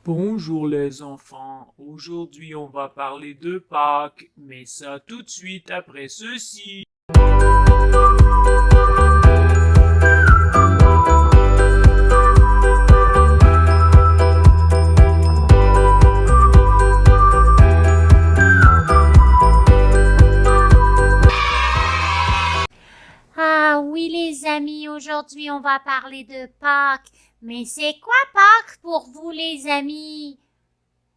Bonjour les enfants, aujourd'hui on va parler de Pâques, mais ça tout de suite après ceci. Ah oui les amis, aujourd'hui on va parler de Pâques. Mais c'est quoi Pâques pour vous les amis?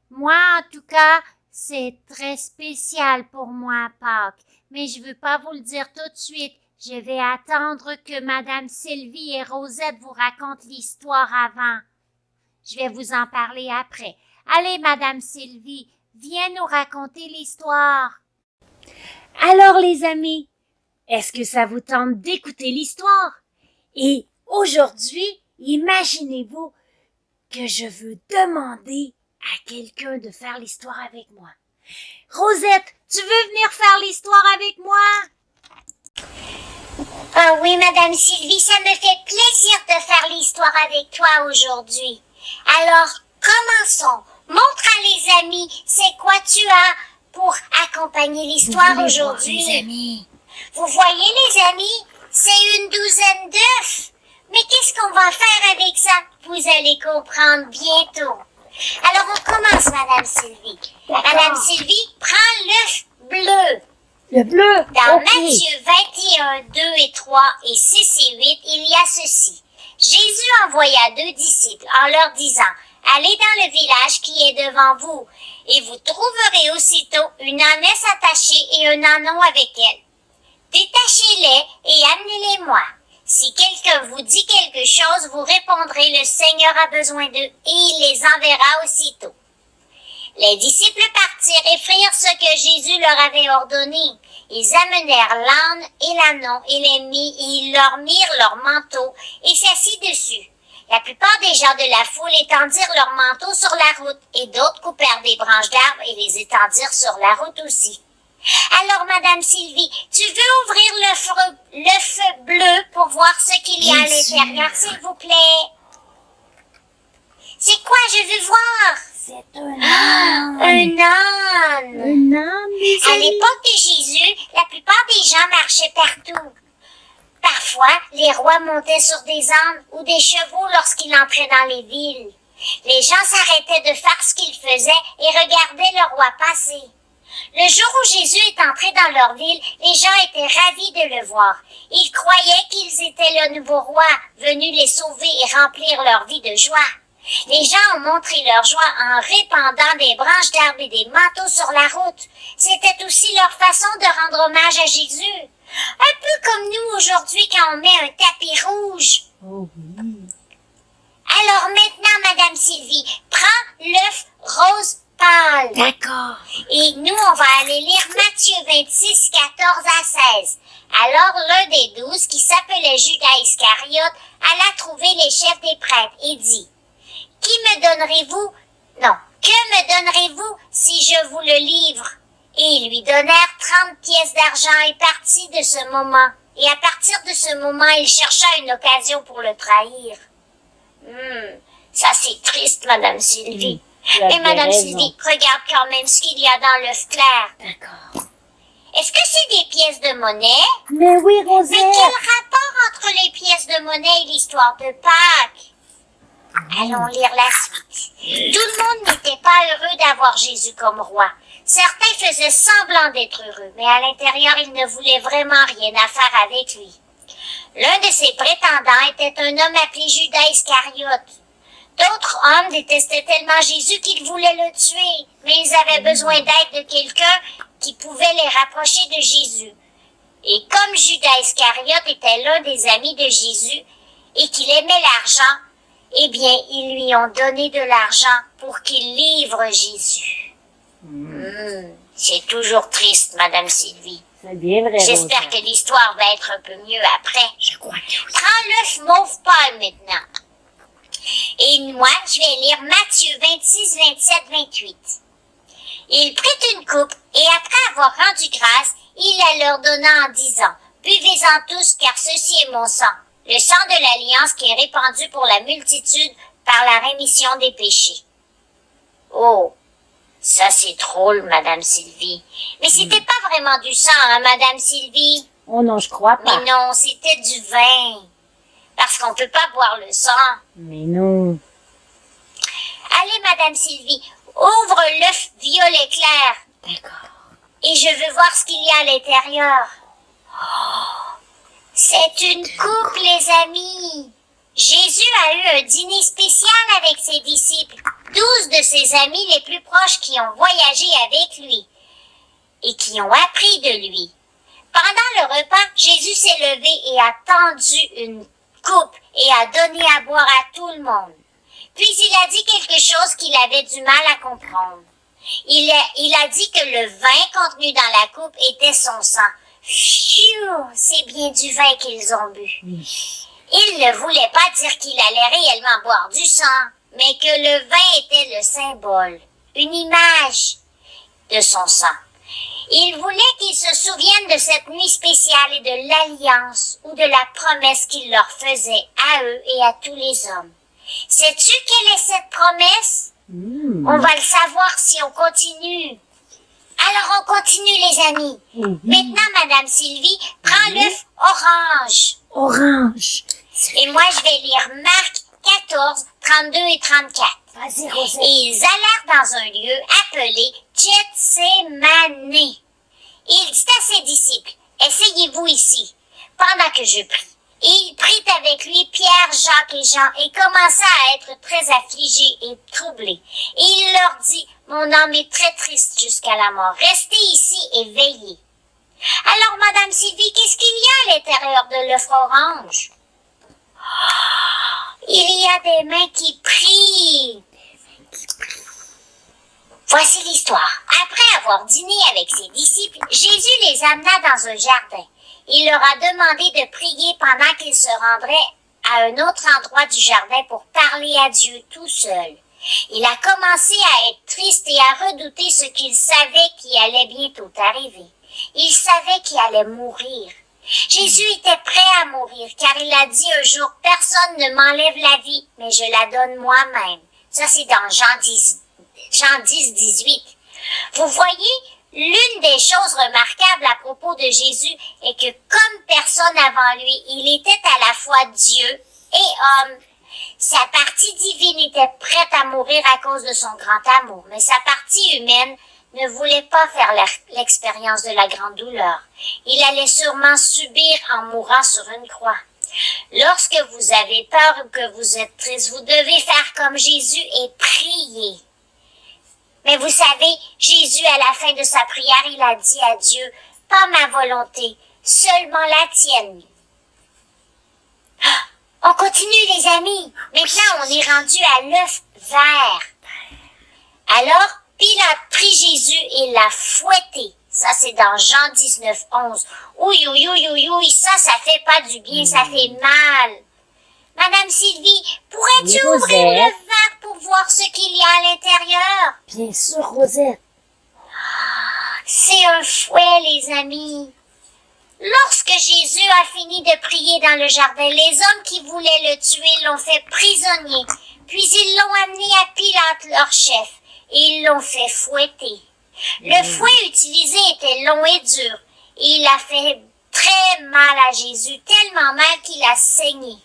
Moi en tout cas, c'est très spécial pour moi Pâques. Mais je veux pas vous le dire tout de suite. Je vais attendre que Madame Sylvie et Rosette vous racontent l'histoire avant. Je vais vous en parler après. Allez Madame Sylvie, viens nous raconter l'histoire. Alors les amis, est-ce que ça vous tente d'écouter l'histoire? Et aujourd'hui, imaginez-vous que je veux demander à quelqu'un de faire l'histoire avec moi. Rosette, tu veux venir faire l'histoire avec moi? Ah oui, Madame Sylvie, ça me fait plaisir de faire l'histoire avec toi aujourd'hui. Alors, commençons. Montre à les amis, c'est quoi tu as pour accompagner l'histoire aujourd'hui. Les amis. Vous voyez les amis, c'est une douzaine d'œufs. Mais qu'est-ce qu'on va faire avec ça? Vous allez comprendre bientôt. Alors on commence, Madame Sylvie. Madame Sylvie, prends l'œuf bleu. Le bleu. Dans ok. Matthieu 21, 2 et 3 et 6 et 8, il y a ceci. Jésus envoya 2 disciples en leur disant, « Allez dans le village qui est devant vous, et vous trouverez aussitôt une ânesse attachée et un ânon avec elle. Détachez-les et amenez-les-moi. Si quelqu'un vous dit quelque chose, vous répondrez, le Seigneur a besoin d'eux, et il les enverra aussitôt. » Les disciples partirent et firent ce que Jésus leur avait ordonné. Ils amenèrent l'âne et l'ânon et ils leur mirent leur manteau et s'assit dessus. La plupart des gens de la foule étendirent leurs manteaux sur la route et d'autres coupèrent des branches d'arbres et les étendirent sur la route aussi. Alors, Madame Sylvie, tu veux ouvrir l'œuf bleu pour voir ce qu'il y a à l'intérieur, s'il vous plaît? C'est quoi? Je veux voir. C'est un âne. Un âne. Un âne, les À amis. l'époque de Jésus, la plupart des gens marchaient partout. Parfois, les rois montaient sur des ânes ou des chevaux lorsqu'ils entraient dans les villes. Les gens s'arrêtaient de faire ce qu'ils faisaient et regardaient le roi passer. Le jour où Jésus est entré dans leur ville, les gens étaient ravis de le voir. Ils croyaient qu'ils étaient le nouveau roi, venu les sauver et remplir leur vie de joie. Les gens ont montré leur joie en répandant des branches d'arbres et des manteaux sur la route. C'était aussi leur façon de rendre hommage à Jésus. Un peu comme nous aujourd'hui quand on met un tapis rouge. Oh oui. Alors maintenant, Madame Sylvie, prends l'œuf rose pâle. D'accord. Et nous, on va aller lire Matthieu 26, 14 à 16. Alors l'un des 12, qui s'appelait Judas Iscariote, alla trouver les chefs des prêtres et dit, « Que me donnerez-vous si je vous le livre? » Et ils lui donnèrent 30 pièces d'argent et partit de ce moment. Et à partir de ce moment, il chercha une occasion pour le trahir. Ça c'est triste, Madame Sylvie. Mais Madame Sylvie, regarde quand même ce qu'il y a dans l'œuf clair. D'accord. Est-ce que c'est des pièces de monnaie? Mais oui, Mais Rosette. quel rapport entre les pièces de monnaie et l'histoire de Pâques? Allons lire la suite. Tout le monde n'était pas heureux d'avoir Jésus comme roi. Certains faisaient semblant d'être heureux, mais à l'intérieur, ils ne voulaient vraiment rien à faire avec lui. L'un de ses prétendants était un homme appelé Judas Iscariote. D'autres hommes détestaient tellement Jésus qu'ils voulaient le tuer, mais ils avaient besoin d'aide de quelqu'un qui pouvait les rapprocher de Jésus. Et comme Judas Iscariote était l'un des amis de Jésus et qu'il aimait l'argent, eh bien, ils lui ont donné de l'argent pour qu'il livre Jésus. C'est toujours triste, Madame Sylvie. C'est bien vrai, J'espère Rosette. que l'histoire va être un peu mieux après. Je crois que oui. Prends l'œuf mauve pâle maintenant. Et moi, je vais lire Matthieu 26, 27, 28. Il prit une coupe, et après avoir rendu grâce, il la leur donna en disant, « Buvez-en tous, car ceci est mon sang, le sang de l'alliance qui est répandu pour la multitude par la rémission des péchés. » Oh, ça c'est drôle, Madame Sylvie. Mais c'était pas vraiment du sang, hein, Madame Sylvie? Oh non, je crois pas. Mais non, c'était du vin. Parce qu'on peut pas boire le sang. Mais non. Allez, Madame Sylvie, ouvre l'œuf violet clair. D'accord. Et je veux voir ce qu'il y a à l'intérieur. Oh, c'est une coupe, les amis. Jésus a eu un dîner spécial avec ses disciples. 12 de ses amis les plus proches qui ont voyagé avec lui et qui ont appris de lui. Pendant le repas, Jésus s'est levé et a tendu une coupe et a donné à boire à tout le monde. Puis il a dit quelque chose qu'il avait du mal à comprendre. Il a dit que le vin contenu dans la coupe était son sang. Pfiou, c'est bien du vin qu'ils ont bu. Il ne voulait pas dire qu'il allait réellement boire du sang, mais que le vin était le symbole, une image de son sang. Il voulait qu'ils se souviennent de cette nuit spéciale et de l'alliance ou de la promesse qu'il leur faisait à eux et à tous les hommes. Sais-tu quelle est cette promesse? On va le savoir si on continue. Alors on continue, les amis. Maintenant, Madame Sylvie, prends l'œuf orange. Orange. Et moi, je vais lire Marc 14, 32 et 34. Vas-y, Rosette. Et ils allèrent dans un lieu appelé Gethsémane. Il dit à ses disciples, asseyez-vous ici, pendant que je prie. Et il prit avec lui Pierre, Jacques et Jean et commença à être très affligé et troublé. Et il leur dit, mon âme est très triste jusqu'à la mort. Restez ici et veillez. Alors, Madame Sylvie, qu'est-ce qu'il y a à l'intérieur de l'œuf orange? Il y a des mains qui prient. Voici l'histoire. Après avoir dîné avec ses disciples, Jésus les amena dans un jardin. Il leur a demandé de prier pendant qu'ils se rendraient à un autre endroit du jardin pour parler à Dieu tout seul. Il a commencé à être triste et à redouter ce qu'il savait qui allait bientôt arriver. Il savait qu'il allait mourir. Jésus était prêt à mourir car il a dit un jour, personne ne m'enlève la vie, mais je la donne moi-même. Ça, c'est dans Jean 10, 18. Vous voyez, l'une des choses remarquables à propos de Jésus est que comme personne avant lui, il était à la fois Dieu et homme. Sa partie divine était prête à mourir à cause de son grand amour, mais sa partie humaine ne voulait pas faire l'expérience de la grande douleur. Il allait sûrement subir en mourant sur une croix. Lorsque vous avez peur ou que vous êtes triste, vous devez faire comme Jésus et prier. Mais vous savez, Jésus, à la fin de sa prière, il a dit à Dieu, « Pas ma volonté, seulement la tienne. » On continue, les amis. Maintenant, on est rendu à l'œuf vert. Alors, Pilate prit Jésus et l'a fouetté. Ça, c'est dans Jean 19, 11. Ouï, ouï, ouï, ouï, ouï, ça fait pas du bien, ça fait mal. Madame Sylvie, pourrais-tu Oui, ouvrir Rosette. le verre pour voir ce qu'il y a à l'intérieur? Bien sûr, Rosette. C'est un fouet, les amis. Lorsque Jésus a fini de prier dans le jardin, les hommes qui voulaient le tuer l'ont fait prisonnier, puis ils l'ont amené à Pilate, leur chef, et ils l'ont fait fouetter. Le fouet utilisé était long et dur, et il a fait très mal à Jésus, tellement mal qu'il a saigné.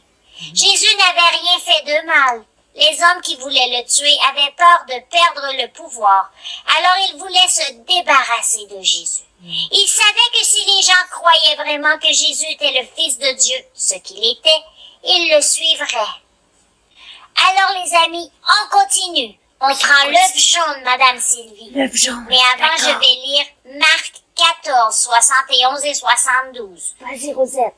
Jésus n'avait rien fait de mal. Les hommes qui voulaient le tuer avaient peur de perdre le pouvoir, alors ils voulaient se débarrasser de Jésus. Ils savaient que si les gens croyaient vraiment que Jésus était le Fils de Dieu, ce qu'il était, ils le suivraient. Alors les amis, on continue. On prend l'œuf jaune, Madame Sylvie. L'œuf jaune. Mais avant, je vais lire Marc 14, 71 et 72. Vas-y, Rosette.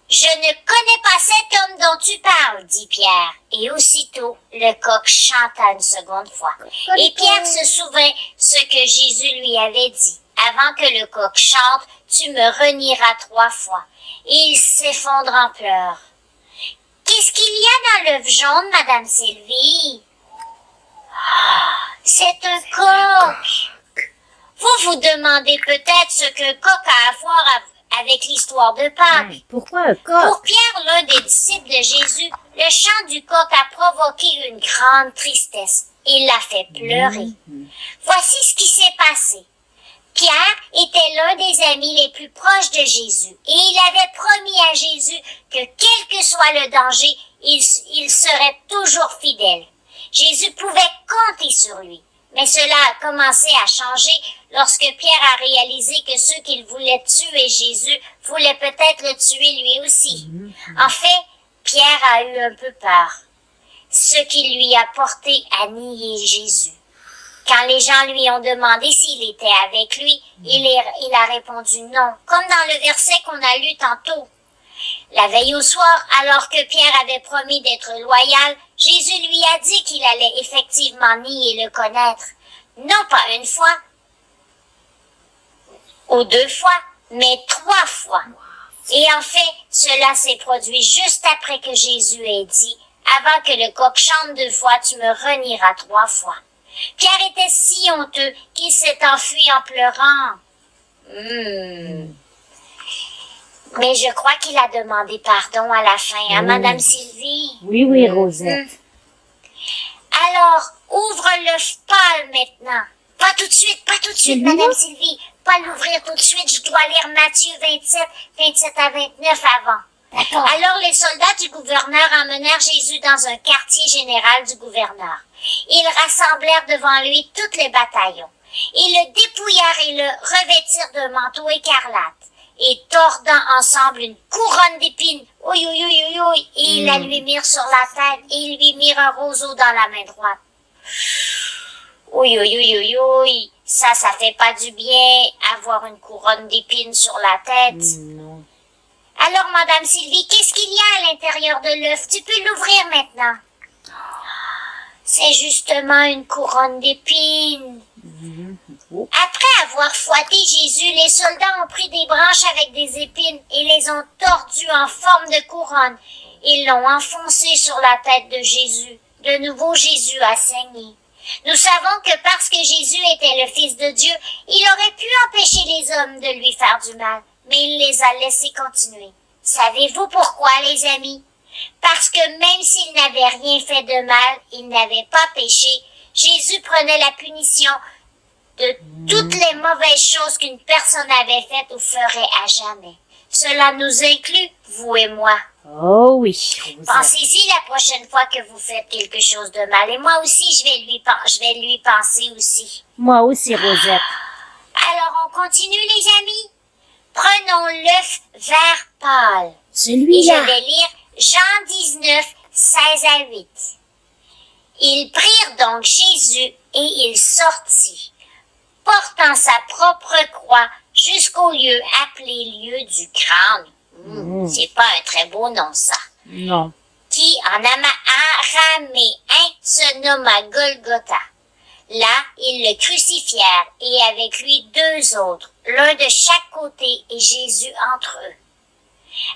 Je ne connais pas cet homme dont tu parles, dit Pierre. Et aussitôt, le coq chanta une seconde fois. Et Pierre se souvint ce que Jésus lui avait dit. Avant que le coq chante, tu me renieras 3 fois. Et il s'effondre en pleurs. Qu'est-ce qu'il y a dans l'œuf jaune, Madame Sylvie? Ah, c'est un coq. Vous vous demandez peut-être ce qu'un coq a avec l'histoire de Pâques. Pourquoi un coq? Pour Pierre, l'un des disciples de Jésus, le chant du coq a provoqué une grande tristesse. Il l'a fait pleurer. Voici ce qui s'est passé. Pierre était l'un des amis les plus proches de Jésus et il avait promis à Jésus que quel que soit le danger, il serait toujours fidèle. Jésus pouvait compter sur lui. Mais cela a commencé à changer lorsque Pierre a réalisé que ceux qu'il voulait tuer Jésus voulaient peut-être le tuer lui aussi. En fait, Pierre a eu un peu peur, ce qui lui a porté à nier Jésus. Quand les gens lui ont demandé s'il était avec lui, il a répondu non, comme dans le verset qu'on a lu tantôt. La veille au soir, alors que Pierre avait promis d'être loyal, Jésus lui a dit qu'il allait effectivement nier le connaître. Non pas une fois, ou 2 fois, mais 3 fois. Et en fait, cela s'est produit juste après que Jésus ait dit, avant que le coq chante 2 fois, tu me renieras 3 fois. Pierre était si honteux qu'il s'est enfui en pleurant. Mais je crois qu'il a demandé pardon à la fin, à Madame Sylvie. Oui, Rosette. Alors, ouvre le pâle maintenant. Pas tout de suite, Madame Sylvie. Pas l'ouvrir tout de suite, je dois lire Matthieu 27 à 29 avant. D'accord. Alors les soldats du gouverneur emmenèrent Jésus dans un quartier général du gouverneur. Ils rassemblèrent devant lui tous les bataillons. Ils le dépouillèrent et le revêtirent d'un manteau écarlate. Et tordant ensemble une couronne d'épines, et ils la lui mirent sur la tête et ils lui mirent un roseau dans la main droite. Ça fait pas du bien, avoir une couronne d'épines sur la tête. Non. Alors, Madame Sylvie, qu'est-ce qu'il y a à l'intérieur de l'œuf? Tu peux l'ouvrir maintenant. C'est justement une couronne d'épines. Après avoir fouetté Jésus, les soldats ont pris des branches avec des épines et les ont tordues en forme de couronne. Ils l'ont enfoncé sur la tête de Jésus. De nouveau, Jésus a saigné. Nous savons que parce que Jésus était le Fils de Dieu, il aurait pu empêcher les hommes de lui faire du mal, mais il les a laissés continuer. Savez-vous pourquoi, les amis? Parce que même s'il n'avait rien fait de mal, il n'avait pas péché, Jésus prenait la punition de toutes les mauvaises choses qu'une personne avait faites ou ferait à jamais. Cela nous inclut, vous et moi. Oh oui, Rosette. Pensez-y la prochaine fois que vous faites quelque chose de mal. Et moi aussi, je vais lui penser aussi. Moi aussi, Rosette. Alors, on continue, les amis? Prenons l'œuf vert pâle. Et je Celui-là. vais lire Jean 19, 16 à 8. Ils prirent donc Jésus et il sortit, portant sa propre croix jusqu'au lieu appelé lieu du crâne. C'est pas un très beau nom, ça. Non. Qui, en araméen, se nomma Golgotha. Là, ils le crucifièrent et avec lui 2 autres, l'un de chaque côté et Jésus entre eux.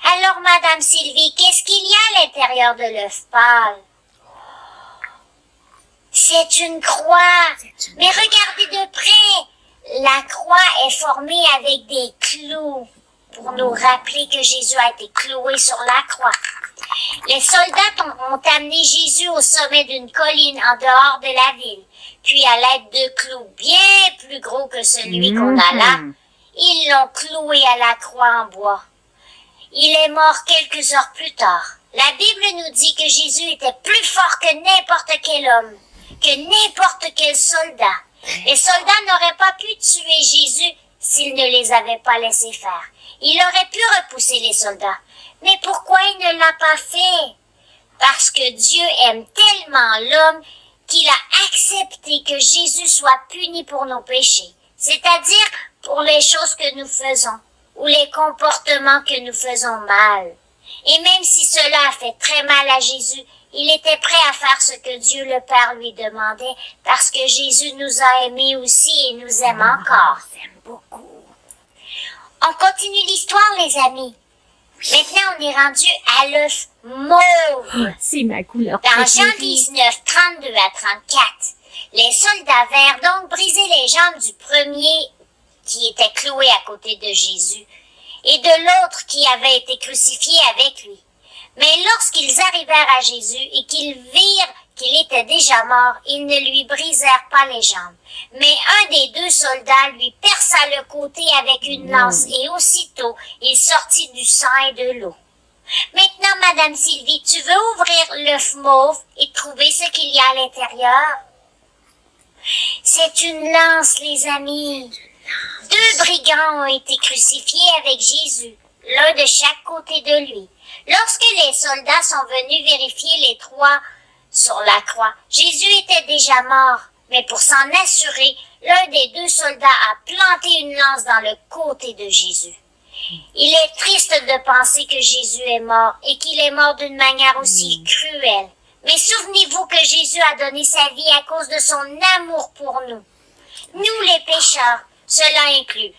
Alors, Madame Sylvie, qu'est-ce qu'il y a à l'intérieur de l'œuf pâle? C'est une croix. Mais regardez de près. La croix est formée avec des clous pour nous rappeler que Jésus a été cloué sur la croix. Les soldats ont amené Jésus au sommet d'une colline en dehors de la ville. Puis, à l'aide de clous bien plus gros que celui qu'on a là, ils l'ont cloué à la croix en bois. Il est mort quelques heures plus tard. La Bible nous dit que Jésus était plus fort que n'importe quel homme, que n'importe quel soldat. Les soldats n'auraient pas pu tuer Jésus s'ils ne les avaient pas laissés faire. Il aurait pu repousser les soldats. Mais pourquoi il ne l'a pas fait? Parce que Dieu aime tellement l'homme qu'il a accepté que Jésus soit puni pour nos péchés, c'est-à-dire pour les choses que nous faisons ou les comportements que nous faisons mal. Et même si cela a fait très mal à Jésus, il était prêt à faire ce que Dieu le Père lui demandait parce que Jésus nous a aimés aussi et nous aime encore. J'aime beaucoup. On continue l'histoire, les amis. Maintenant, on est rendu à l'œuf mauve. C'est ma couleur Dans Jean préférée. 19, 32 à 34, les soldats vinrent donc briser les jambes du premier qui était cloué à côté de Jésus. et de l'autre qui avait été crucifié avec lui. Mais lorsqu'ils arrivèrent à Jésus et qu'ils virent qu'il était déjà mort, ils ne lui brisèrent pas les jambes. Mais un des deux soldats lui perça le côté avec une lance et aussitôt il sortit du sang et de l'eau. Maintenant, Madame Sylvie, tu veux ouvrir l'œuf mauve et trouver ce qu'il y a à l'intérieur? C'est une lance, les amis. 2 brigands ont été crucifiés avec Jésus, l'un de chaque côté de lui. Lorsque les soldats sont venus vérifier les 3 sur la croix, Jésus était déjà mort, mais pour s'en assurer, l'un des 2 soldats a planté une lance dans le côté de Jésus. Il est triste de penser que Jésus est mort et qu'il est mort d'une manière aussi cruelle. Mais souvenez-vous que Jésus a donné sa vie à cause de son amour pour nous. Nous les pécheurs, cela inclut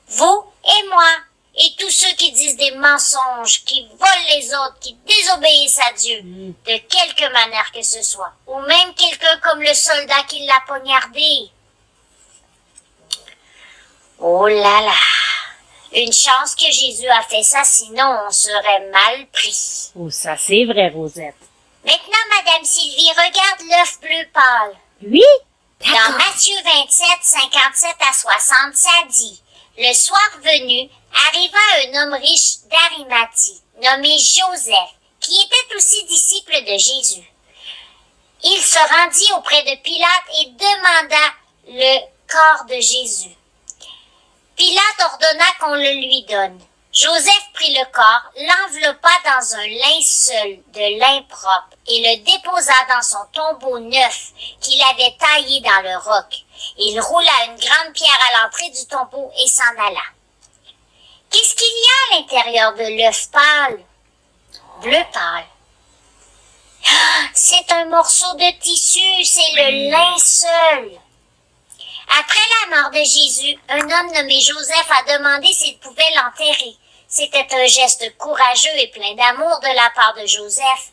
vous et moi, et tous ceux qui disent des mensonges, qui volent les autres, qui désobéissent à Dieu, de quelque manière que ce soit, ou même quelqu'un comme le soldat qui l'a poignardé. Oh là là! Une chance que Jésus a fait ça, sinon on serait mal pris. Oh, ça c'est vrai, Rosette. Maintenant, Madame Sylvie, regarde l'œuf bleu pâle. Oui? Dans D'accord. Matthieu 27, 57 à 60, ça dit, « Le soir venu, arriva un homme riche d'Arimathie, nommé Joseph, qui était aussi disciple de Jésus. Il se rendit auprès de Pilate et demanda le corps de Jésus. Pilate ordonna qu'on le lui donne. Joseph prit le corps, l'enveloppa dans un linceul de lin propre et le déposa dans son tombeau neuf qu'il avait taillé dans le roc. Il roula une grande pierre à l'entrée du tombeau et s'en alla. Qu'est-ce qu'il y a à l'intérieur de l'œuf pâle? Bleu pâle. Ah, c'est un morceau de tissu, c'est le linceul. Après la mort de Jésus, un homme nommé Joseph a demandé s'il pouvait l'enterrer. C'était un geste courageux et plein d'amour de la part de Joseph.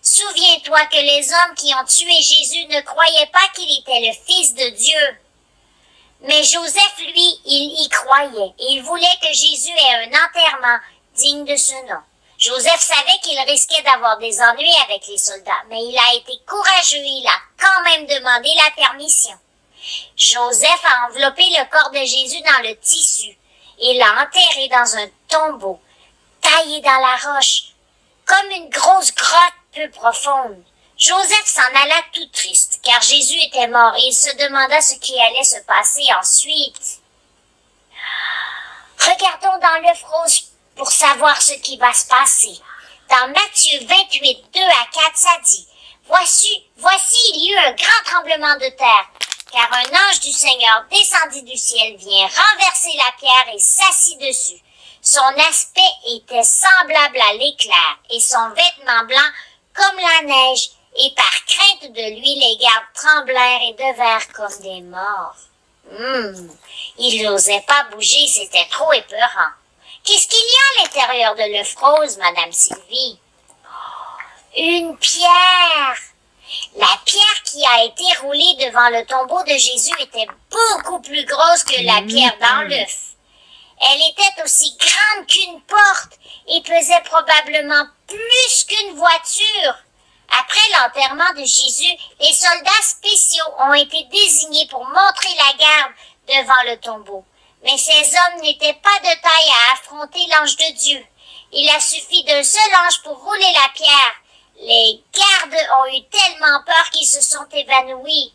Souviens-toi que les hommes qui ont tué Jésus ne croyaient pas qu'il était le Fils de Dieu. Mais Joseph, lui, il y croyait et il voulait que Jésus ait un enterrement digne de ce nom. Joseph savait qu'il risquait d'avoir des ennuis avec les soldats, mais il a été courageux et il a quand même demandé la permission. Joseph a enveloppé le corps de Jésus dans le tissu et l'a enterré dans un tombeau, taillé dans la roche, comme une grosse grotte peu profonde. Joseph s'en alla tout triste, car Jésus était mort et il se demanda ce qui allait se passer ensuite. Regardons dans l'œuf rose pour savoir ce qui va se passer. Dans Matthieu 28, 2 à 4, ça dit, « Voici, il y eut un grand tremblement de terre, car un ange du Seigneur descendit du ciel, vient renverser la pierre et s'assit dessus. Son aspect était semblable à l'éclair, et son vêtement blanc comme la neige, et par crainte de lui, les gardes tremblèrent et devinrent comme des morts. Ils n'osaient pas bouger, c'était trop épeurant. Qu'est-ce qu'il y a à l'intérieur de l'œuf rose, Madame Sylvie? Une pierre! La pierre qui a été roulée devant le tombeau de Jésus était beaucoup plus grosse que la pierre dans l'œuf. Elle était aussi grande qu'une porte et pesait probablement plus qu'une voiture. Après l'enterrement de Jésus, les soldats spéciaux ont été désignés pour montrer la garde devant le tombeau. Mais ces hommes n'étaient pas de taille à affronter l'ange de Dieu. Il a suffi d'un seul ange pour rouler la pierre. Les gardes ont eu tellement peur qu'ils se sont évanouis.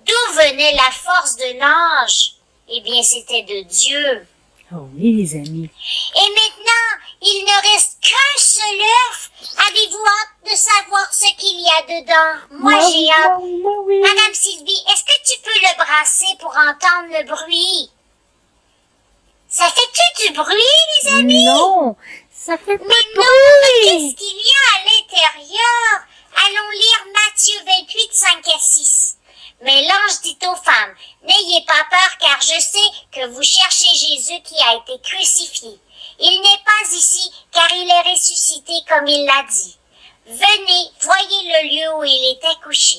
D'où venait la force de l'ange? Eh bien, c'était de Dieu. Oh oui, les amis. Et maintenant, il ne reste qu'un seul œuf. Avez-vous hâte de savoir ce qu'il y a dedans? Moi, j'ai hâte. Oui. Madame Sylvie, est-ce que tu peux le brasser pour entendre le bruit? Ça fait-tu du bruit, les amis? Non, ça fait pas Mais de non, bruit. qu'est-ce qu'il y a à l'intérieur? Allons lire Matthieu 28, 5 à 6. Mais l'ange dit aux femmes, « N'ayez pas peur, car je sais que vous cherchez Jésus qui a été crucifié. Il n'est pas ici, car il est ressuscité comme il l'a dit. Venez, voyez le lieu où il était couché. »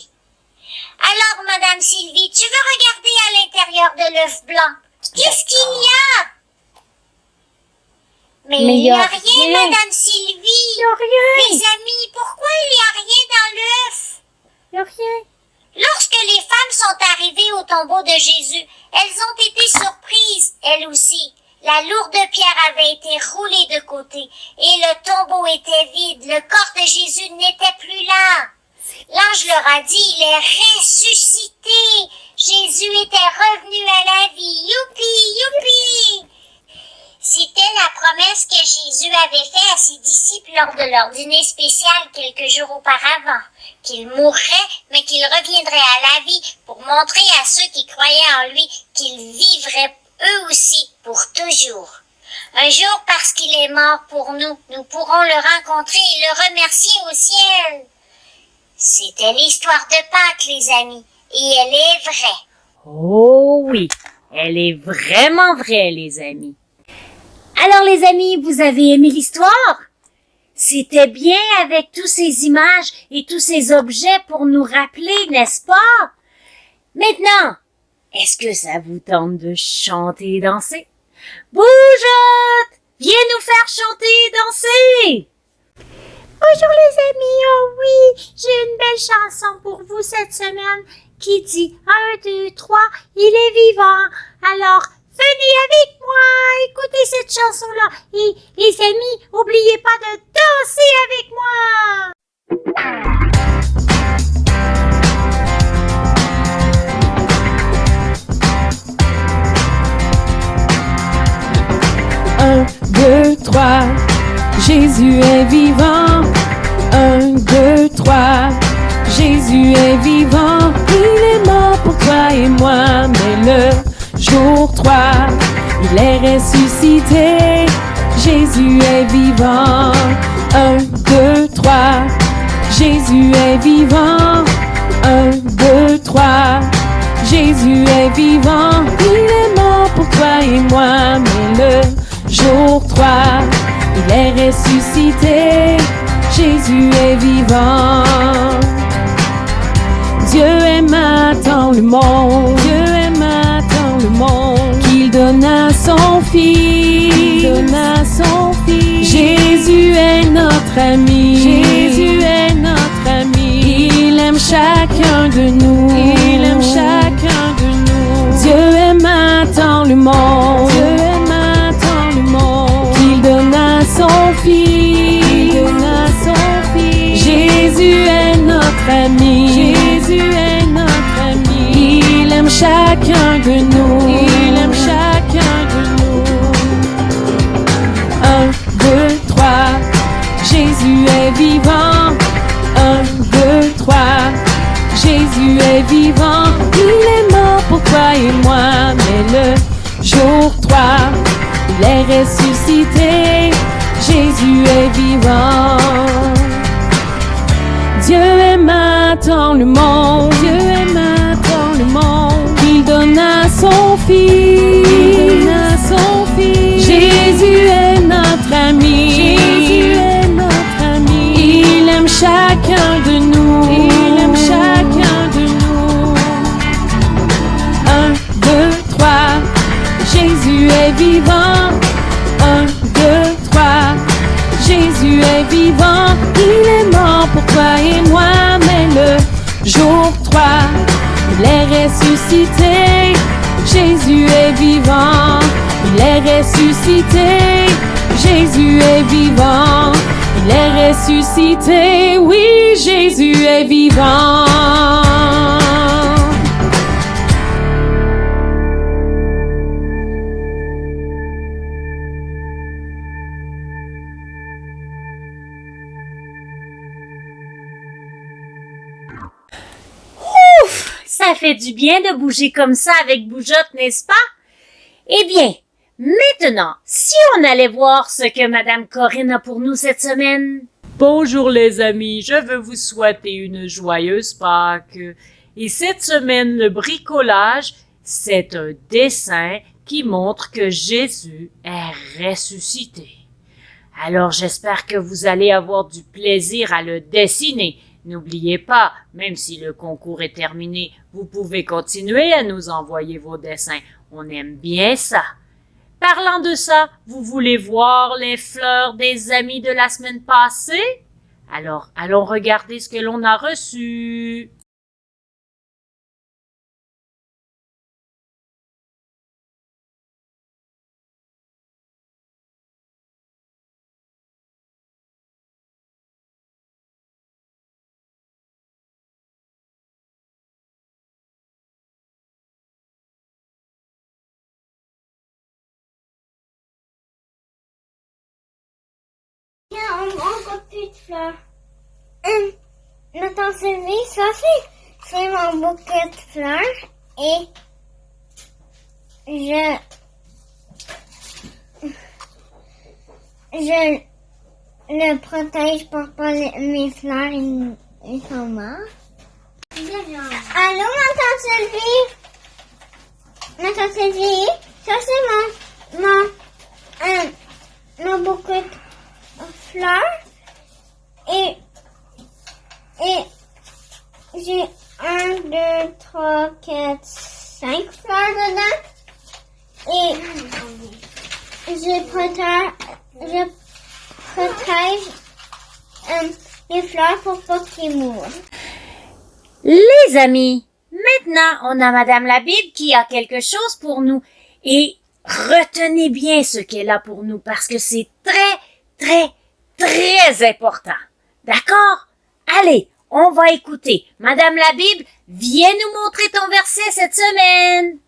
Alors, Madame Sylvie, tu veux regarder à l'intérieur de l'œuf blanc? Qu'est-ce qu'il y a? Mais Mais il n'y y a a rien, rien. Madame Sylvie. Y a rien. Les amis, pourquoi il n'y a rien dans l'œuf? Y a rien. Lorsque les femmes sont arrivées au tombeau de Jésus, elles ont été surprises, elles aussi. La lourde pierre avait été roulée de côté et le tombeau était vide. Le corps de Jésus n'était plus là. L'ange leur a dit, il est ressuscité. Jésus était revenu à la vie. Youpi, youpi! C'était la promesse que Jésus avait faite à ses disciples lors de leur dîner spécial quelques jours auparavant. Qu'il mourrait, mais qu'il reviendrait à la vie pour montrer à ceux qui croyaient en lui qu'ils vivraient eux aussi pour toujours. Un jour, parce qu'il est mort pour nous, nous pourrons le rencontrer et le remercier au ciel. C'était l'histoire de Pâques, les amis, et elle est vraie. Oh oui, elle est vraiment vraie, les amis. Alors, les amis, vous avez aimé l'histoire? C'était bien avec tous ces images et tous ces objets pour nous rappeler, n'est-ce pas? Maintenant, est-ce que ça vous tente de chanter et danser? Bougeotte! Viens nous faire chanter et danser! Bonjour les amis, oh oui, j'ai une belle chanson pour vous cette semaine qui dit 1, 2, 3, il est vivant. Alors, venez avec moi, écoutez cette chanson-là. Et les amis, n'oubliez pas de danser avec moi. Un, deux, trois, Jésus est vivant. 1, 2, 3, Jésus est vivant. Il est mort pour toi et moi, mais le jour 3, il est ressuscité. Jésus est vivant. 1, 2, 3, Jésus est vivant. 1, 2, 3, Jésus est vivant. Il est mort pour toi et moi, mais le jour 3, il est ressuscité. Jésus est vivant. Dieu aima tant le monde, Dieu aima tant le monde, qu'il donna son Fils, qu'il donna son Fils. Jésus est notre ami, Jésus est notre ami. Il aime chacun de nous, il aime chacun de nous. Dieu aima tant le monde, Dieu aima tant le monde, qu'il donna son Fils, qu'il donna son Fils. Jésus est notre ami, Jésus est notre ami. Il aime chacun de nous, il aime chacun de nous. 1, 2, 3, Jésus est vivant. 1, 2, 3, Jésus est vivant. Il est mort pour toi et moi, mais le jour 3, il est ressuscité. Jésus est vivant. Dieu aima tant le monde, Dieu aima tant le monde, qu'il donna son Fils, qu'il donna son Fils. Jésus est notre ami, Jésus est notre ami. Il aime chacun de nous, il aime chacun de nous. 1, 2, 3, Jésus est vivant. 1, 2, 3, Jésus est vivant. Il est mort pour toi et moi, mais le jour 3, il est ressuscité. Jésus est vivant, il est ressuscité. Jésus est vivant, il est ressuscité. Oui, Jésus est vivant. Ça fait du bien de bouger comme ça avec Bougeotte, n'est-ce pas? Eh bien, maintenant, si on allait voir ce que Madame Corinne a pour nous cette semaine. Bonjour les amis, je veux vous souhaiter une joyeuse Pâques. Et cette semaine, le bricolage, c'est un dessin qui montre que Jésus est ressuscité. Alors j'espère que vous allez avoir du plaisir à le dessiner. N'oubliez pas, même si le concours est terminé, vous pouvez continuer à nous envoyer vos dessins. On aime bien ça. Parlant de ça, vous voulez voir les fleurs des amis de la semaine passée? Alors, allons regarder ce que l'on a reçu. Encore plus de fleurs. Ma tante Sylvie, ça c'est mon bouquet de fleurs et je le protège pour pas mes fleurs ils sont morts. Allô, ma tante Sylvie? Ma tante Sylvie, ça c'est mon bouquet de fleurs et j'ai 1, 2, 3, 4, 5 fleurs dedans et je protège les fleurs pour pas qu'ils mourent. Les amis, maintenant on a Madame la Bible qui a quelque chose pour nous et retenez bien ce qu'elle a pour nous parce que c'est très important. D'accord? Allez, on va écouter. Madame la Bible, viens nous montrer ton verset cette semaine.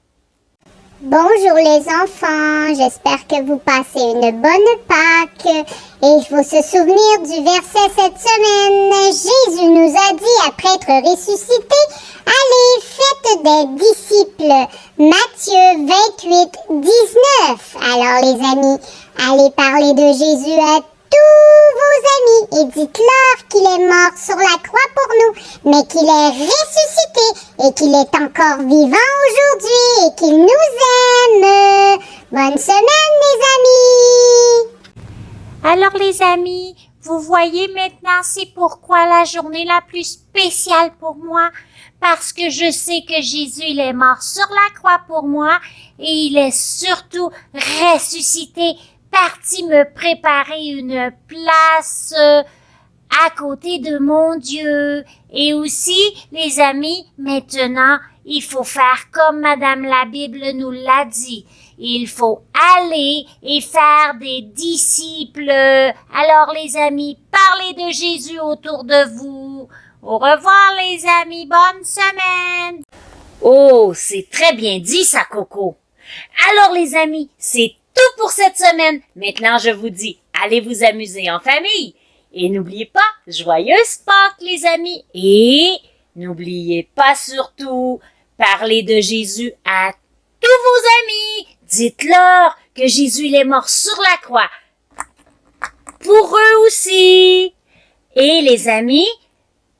Bonjour les enfants, j'espère que vous passez une bonne Pâques et il faut se souvenir du verset cette semaine. Jésus nous a dit après être ressuscité, allez, faites des disciples. Matthieu 28, 19. Alors les amis, allez parler de Jésus à tous vos amis et dites-leur qu'il est mort sur la croix pour nous, mais qu'il est ressuscité et qu'il est encore vivant aujourd'hui et qu'il nous aime. Bonne semaine les amis! Alors les amis, vous voyez maintenant c'est pourquoi la journée la plus spéciale pour moi, parce que je sais que Jésus il est mort sur la croix pour moi et il est surtout ressuscité, parti me préparer une place à côté de mon Dieu. Et aussi, les amis, maintenant, il faut faire comme Madame la Bible nous l'a dit. Il faut aller et faire des disciples. Alors les amis, parlez de Jésus autour de vous. Au revoir les amis, bonne semaine. Oh, c'est très bien dit ça, Coco. Alors les amis, c'est tout pour cette semaine. Maintenant, je vous dis, allez vous amuser en famille. Et n'oubliez pas, joyeuse Pâques les amis. Et n'oubliez pas surtout, parlez de Jésus à tous vos amis. Dites-leur que Jésus il est mort sur la croix. Pour eux aussi. Et les amis,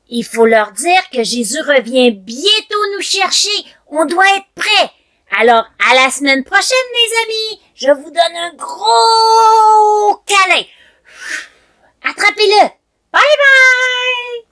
il faut leur dire que Jésus revient bientôt nous chercher. On doit être prêts. Alors, à la semaine prochaine, les amis. Je vous donne un gros câlin. Attrapez-le. Bye bye.